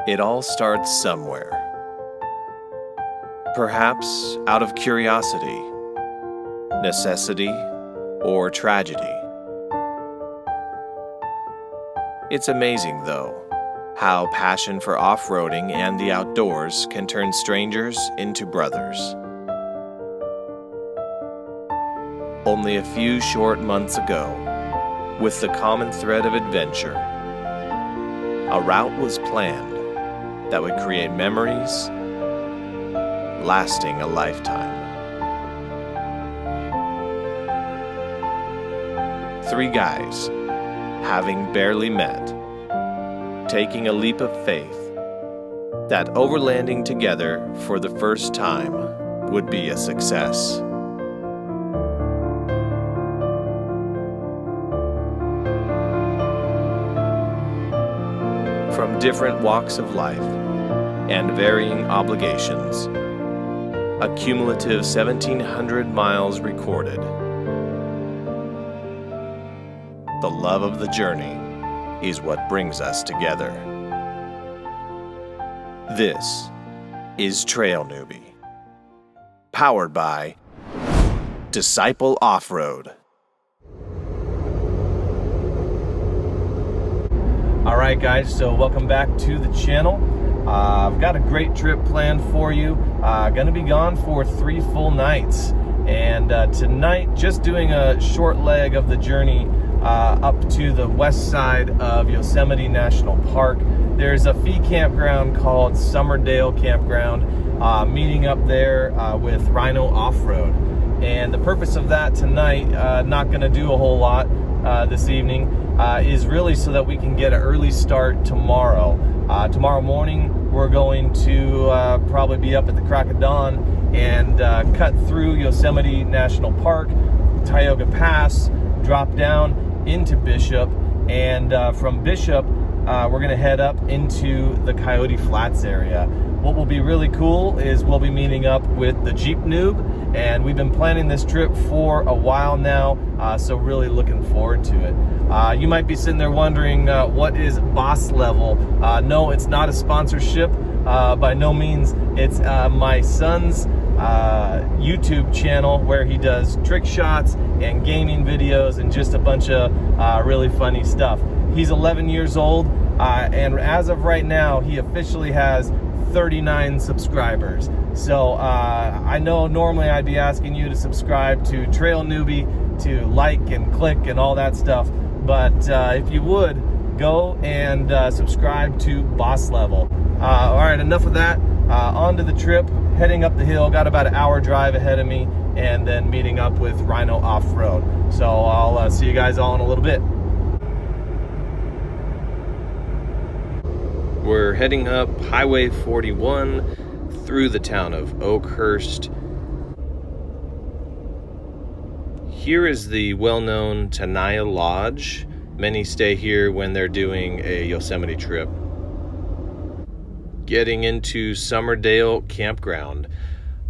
It all starts somewhere. Perhaps out of curiosity, necessity, or tragedy. It's amazing, though, how passion for off-roading and the outdoors can turn strangers into brothers. Only a few short months ago, with the common thread of adventure, a route was planned that would create memories lasting a lifetime. 3 guys, having barely met, taking a leap of faith that overlanding together for the first time would be a success. From different walks of life and varying obligations, a cumulative 1,700 miles recorded. The love of the journey is what brings us together. This is TrailNewbie, powered by Disciple Off-Road. Alright guys, so welcome back to the channel. I've got a great trip planned for you. Gonna be gone for 3 full nights. And tonight, just doing a short leg of the journey up to the west side of Yosemite National Park. There's a fee campground called Summerdale Campground, meeting up there with Rhino Offroad. And the purpose of that tonight, not gonna do a whole lot this evening, is really so that we can get an early start tomorrow. Tomorrow morning, we're going to probably be up at the crack of dawn and cut through Yosemite National Park, Tioga Pass, drop down into Bishop, and from Bishop, we're going to head up into the Coyote Flats area. What will be really cool is we'll be meeting up with TheJeepNewb, and we've been planning this trip for a while now, so really looking forward to it. You might be sitting there wondering, what is Boss Level? No, it's not a sponsorship. By no means. It's my son's YouTube channel where he does trick shots and gaming videos and just a bunch of really funny stuff. He's 11 years old, and as of right now, he officially has 39 subscribers. So I know normally I'd be asking you to subscribe to TrailNewbie, to like and click and all that stuff, but if you would, go and subscribe to Boss Level. All right, enough of that. On to the trip, heading up the hill. Got about an hour drive ahead of me, and then meeting up with Rhino Offroad. So I'll see you guys all in a little bit. We're heading up Highway 41 through the town of Oakhurst. Here is the well-known Tenaya Lodge. Many stay here when they're doing a Yosemite trip. Getting into Summerdale Campground.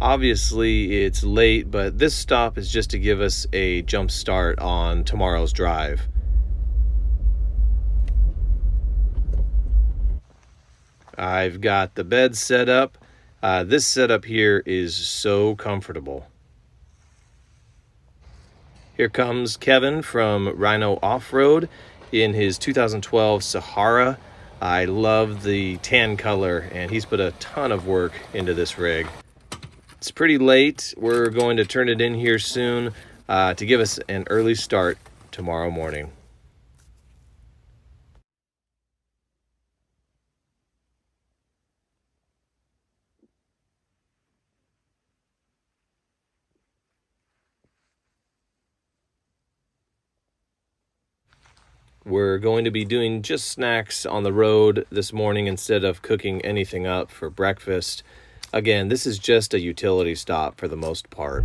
Obviously it's late, but this stop is just to give us a jump start on tomorrow's drive. I've got the bed set up. This setup here is so comfortable. Here comes Kevin from Rhino Offroad in his 2012 Sahara. I love the tan color, and he's put a ton of work into this rig. It's pretty late. We're going to turn it in here soon to give us an early start tomorrow morning. We're going to be doing just snacks on the road this morning instead of cooking anything up for breakfast. Again, this is just a utility stop for the most part.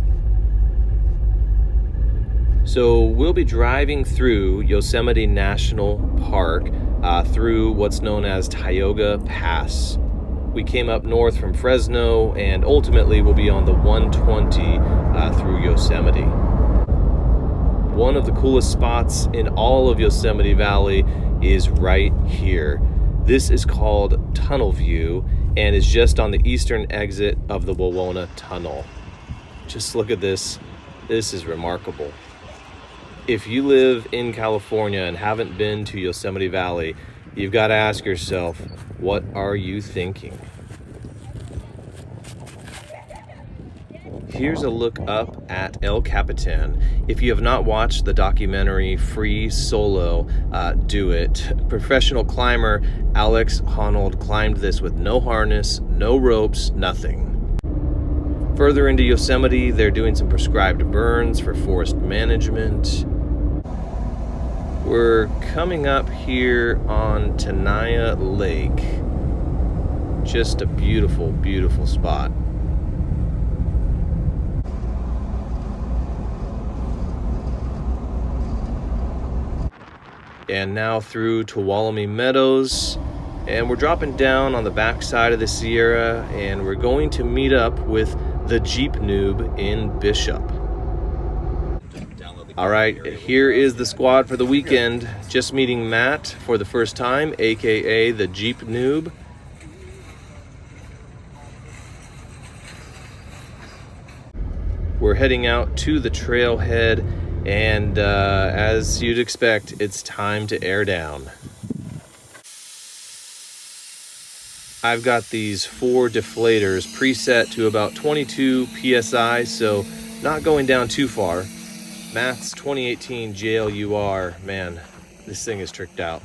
So we'll be driving through Yosemite National Park through what's known as Tioga Pass. We came up north from Fresno, and ultimately we'll be on the 120 through Yosemite. One of the coolest spots in all of Yosemite Valley is right here. This is called Tunnel View and is just on the eastern exit of the Wawona Tunnel. Just look at this. This is remarkable. If you live in California and haven't been to Yosemite Valley, you've got to ask yourself, what are you thinking? Here's a look up at El Capitan. If you have not watched the documentary Free Solo, do it. Professional climber Alex Honnold climbed this with no harness, no ropes, nothing. Further into Yosemite, they're doing some prescribed burns for forest management. We're coming up here on Tenaya Lake. Just a beautiful, beautiful spot. And now through Tuolumne Meadows, and we're dropping down on the backside of the Sierra, and we're going to meet up with TheJeepNewb in Bishop. All right, here is the squad for the weekend. Just meeting Matt for the first time, aka TheJeepNewb. We're heading out to the trailhead, and as you'd expect, it's time to air down. I've got these 4 deflators preset to about 22 PSI, so not going down too far. Matt's 2018 JLUR, man, this thing is tricked out.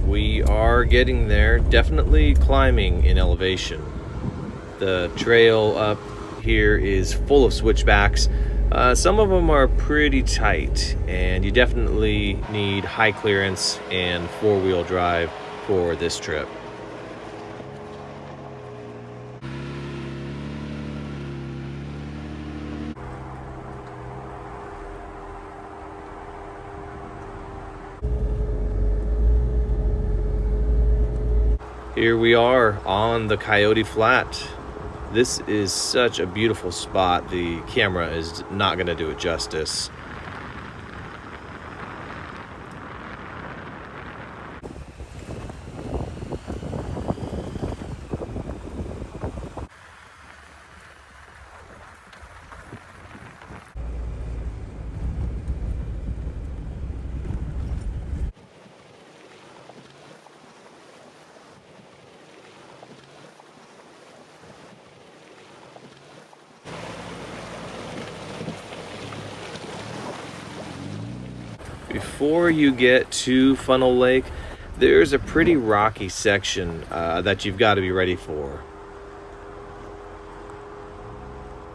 We are getting there, definitely climbing in elevation. The trail up here is full of switchbacks. Some of them are pretty tight, and you definitely need high clearance and 4-wheel drive for this trip. Here we are on the Coyote Flat. This is such a beautiful spot. The camera is not going to do it justice. Before you get to Funnel Lake, there's a pretty rocky section that you've got to be ready for.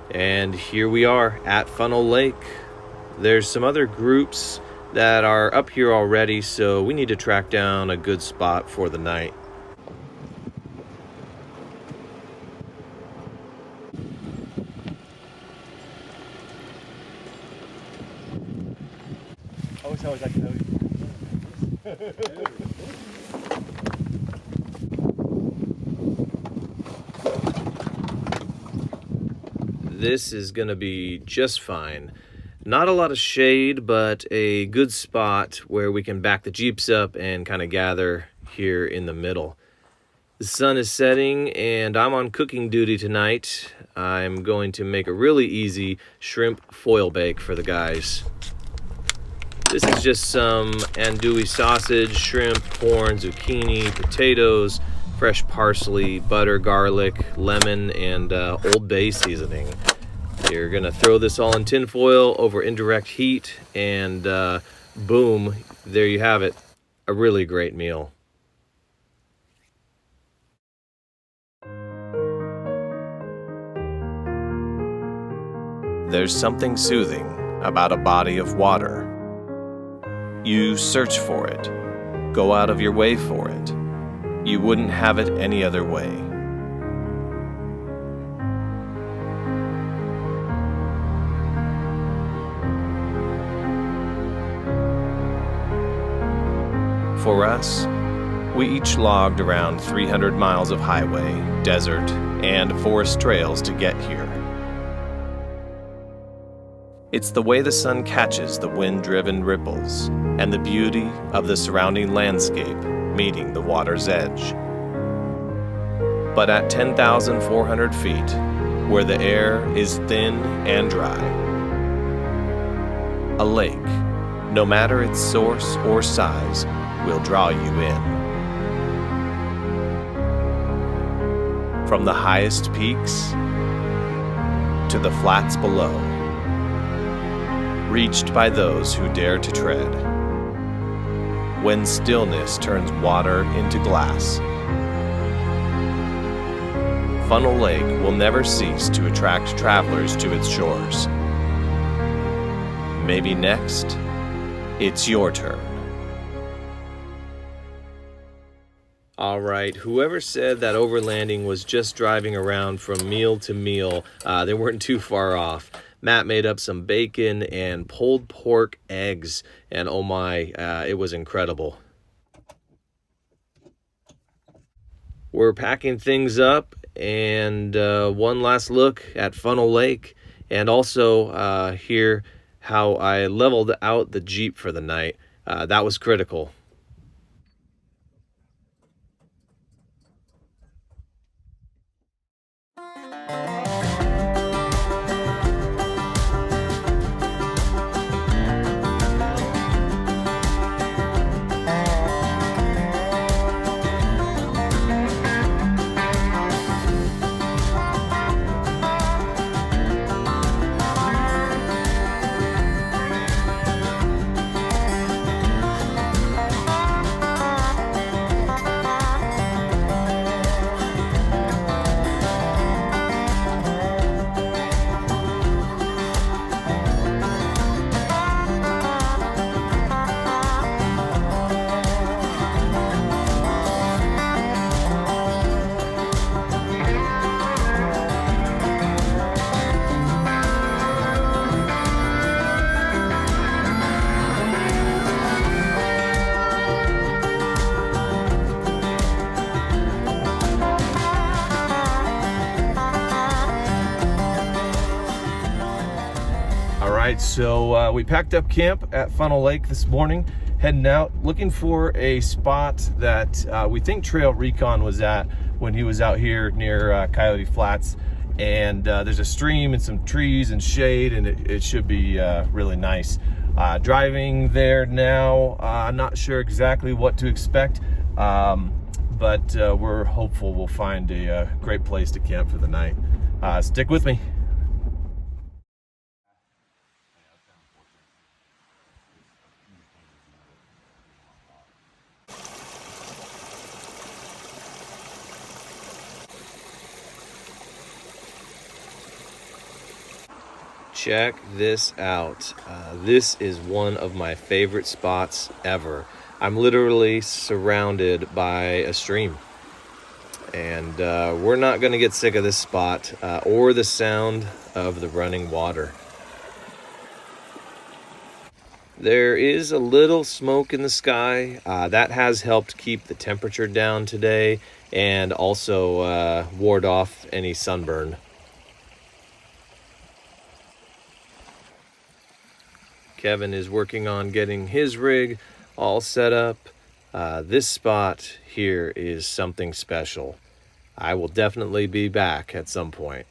And here we are at Funnel Lake. There's some other groups that are up here already, so we need to track down a good spot for the night. This is going to be just fine. Not a lot of shade, but a good spot where we can back the Jeeps up and kind of gather here in the middle. The sun is setting and I'm on cooking duty tonight. I'm going to make a really easy shrimp foil bake for the guys. This is just some andouille sausage, shrimp, corn, zucchini, potatoes, fresh parsley, butter, garlic, lemon, and Old Bay seasoning. You're gonna throw this all in tin foil over indirect heat, and boom, there you have it. A really great meal. There's something soothing about a body of water. You search for it, go out of your way for it. You wouldn't have it any other way. For us, we each logged around 300 miles of highway, desert, and forest trails to get here. It's the way the sun catches the wind-driven ripples and the beauty of the surrounding landscape meeting the water's edge. But at 10,400 feet, where the air is thin and dry, a lake, no matter its source or size, will draw you in. From the highest peaks to the flats below, reached by those who dare to tread. When stillness turns water into glass, Funnel Lake will never cease to attract travelers to its shores. Maybe next, it's your turn. All right, whoever said that overlanding was just driving around from meal to meal, they weren't too far off. Matt made up some bacon and pulled pork eggs, and oh my, it was incredible. We're packing things up, and one last look at Funnel Lake, and also hear how I leveled out the Jeep for the night. That was critical. So we packed up camp at Funnel Lake this morning, heading out, looking for a spot that we think Trail Recon was at when he was out here near Coyote Flats. And there's a stream and some trees and shade, and it should be really nice. Driving there now, I'm not sure exactly what to expect, but we're hopeful we'll find a great place to camp for the night. Stick with me. Check this out. This is one of my favorite spots ever. I'm literally surrounded by a stream. And we're not going to get sick of this spot or the sound of the running water. There is a little smoke in the sky. That has helped keep the temperature down today and also ward off any sunburn. Kevin is working on getting his rig all set up. This spot here is something special. I will definitely be back at some point.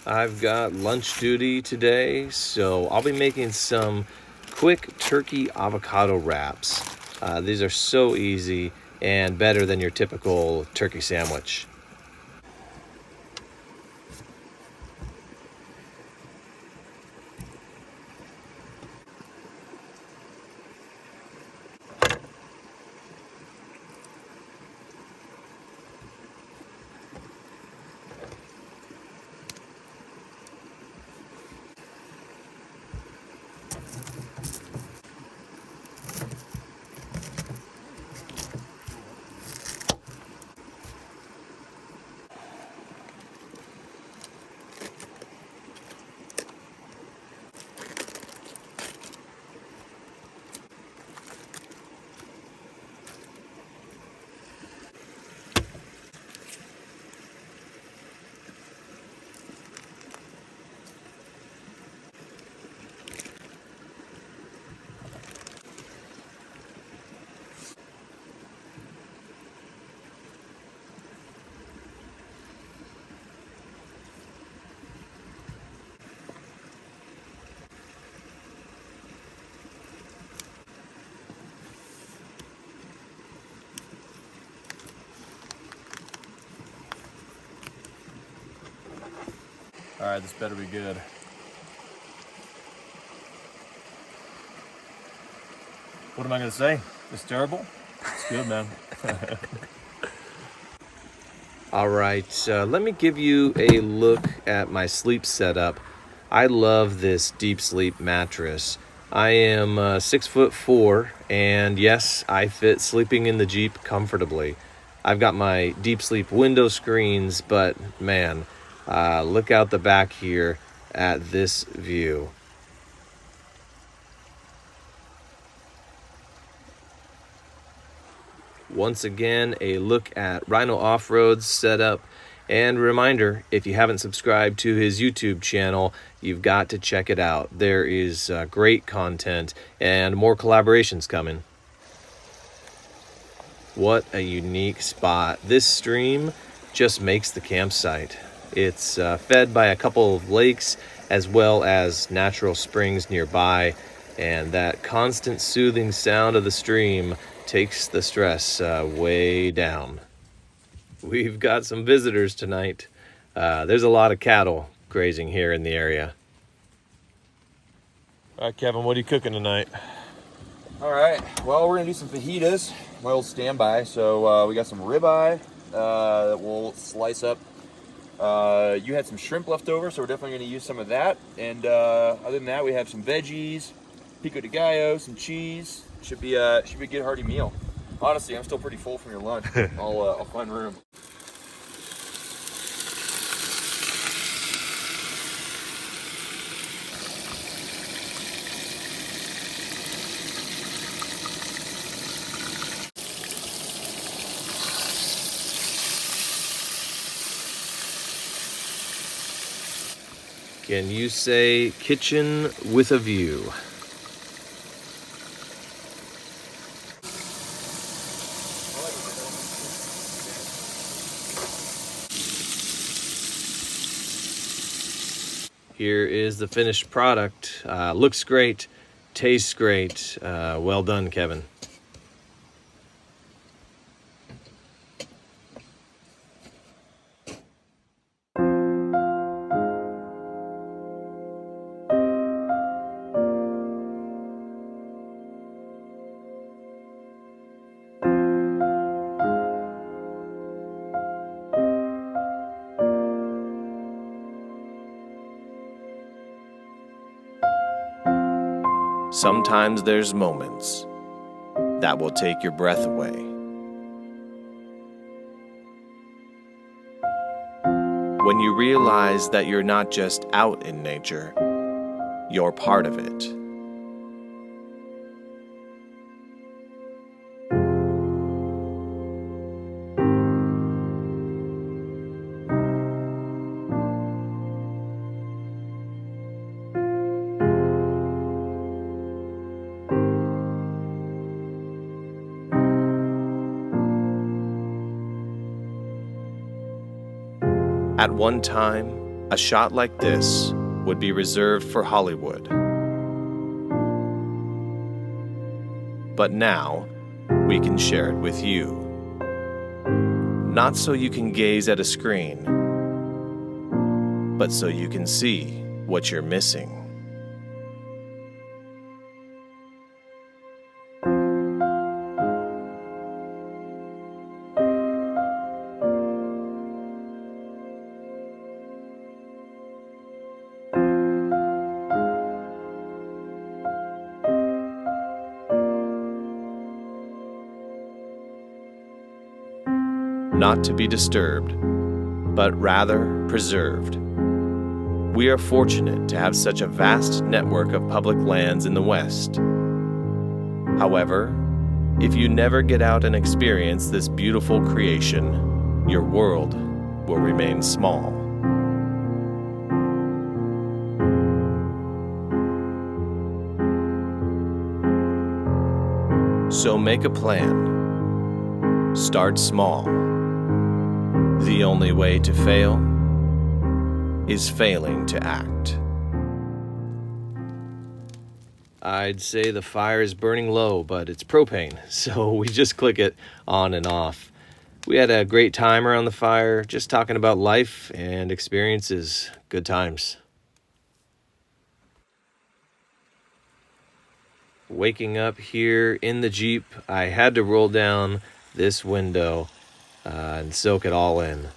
I've got lunch duty today, so I'll be making some quick turkey avocado wraps. These are so easy and better than your typical turkey sandwich. All right, this better be good. What am I gonna say? It's terrible? It's good, man. All right, let me give you a look at my sleep setup. I love this deep sleep mattress. I am 6'4", and yes, I fit sleeping in the Jeep comfortably. I've got my deep sleep window screens, but man, look out the back here at this view. Once again, a look at Rhino Offroad's setup, and reminder, if you haven't subscribed to his YouTube channel, you've got to check it out. There is great content and more collaborations coming. What a unique spot. This stream just makes the campsite. It's fed by a couple of lakes as well as natural springs nearby, and that constant soothing sound of the stream takes the stress way down. We've got some visitors tonight. There's a lot of cattle grazing here in the area. All right, Kevin, what are you cooking tonight? All right, well, we're gonna do some fajitas, my old standby. So we got some ribeye that we'll slice up. You had some shrimp left over, so we're definitely gonna use some of that. And other than that, we have some veggies, pico de gallo, some cheese. Should be a good hearty meal. Honestly, I'm still pretty full from your lunch. I'll find room. Can you say kitchen with a view? Here is the finished product. Looks great, tastes great. Well done, Kevin. Sometimes there's moments that will take your breath away. When you realize that you're not just out in nature, you're part of it. At one time, a shot like this would be reserved for Hollywood. But now, we can share it with you. Not so you can gaze at a screen, but so you can see what you're missing. Not to be disturbed, but rather preserved. We are fortunate to have such a vast network of public lands in the West. However, if you never get out and experience this beautiful creation, your world will remain small. So make a plan. Start small. The only way to fail is failing to act. I'd say the fire is burning low, but it's propane, so we just click it on and off. We had a great time around the fire, just talking about life and experiences. Good times. Waking up here in the Jeep, I had to roll down this window and soak it all in.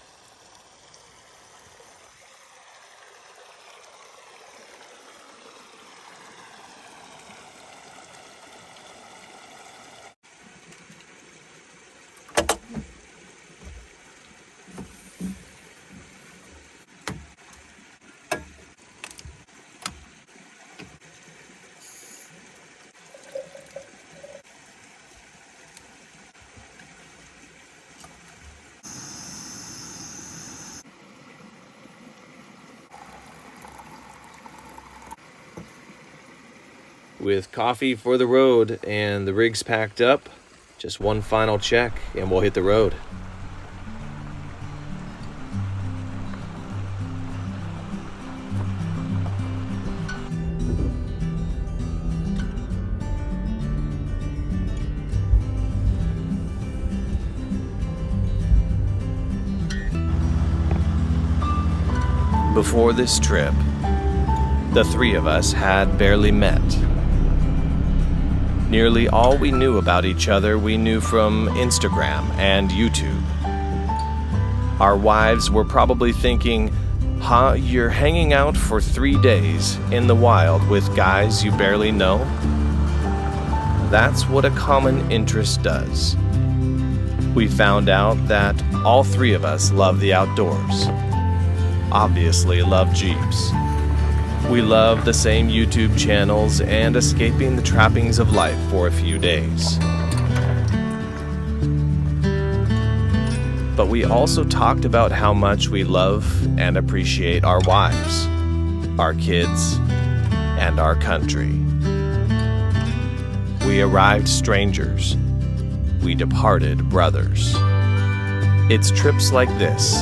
With coffee for the road and the rigs packed up, just one final check and we'll hit the road. Before this trip, the three of us had barely met. Nearly all we knew about each other we knew from Instagram and YouTube. Our wives were probably thinking, huh, you're hanging out for 3 days in the wild with guys you barely know? That's what a common interest does. We found out that all three of us love the outdoors. Obviously love Jeeps. We love the same YouTube channels and escaping the trappings of life for a few days. But we also talked about how much we love and appreciate our wives, our kids, and our country. We arrived strangers. We departed brothers. It's trips like this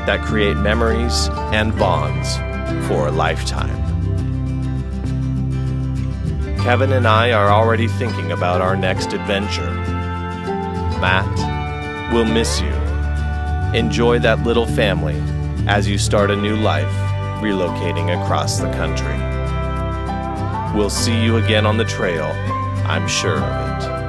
that create memories and bonds for a lifetime. Kevin and I are already thinking about our next adventure. Matt, we'll miss you. Enjoy that little family as you start a new life relocating across the country. We'll see you again on the trail, I'm sure of it.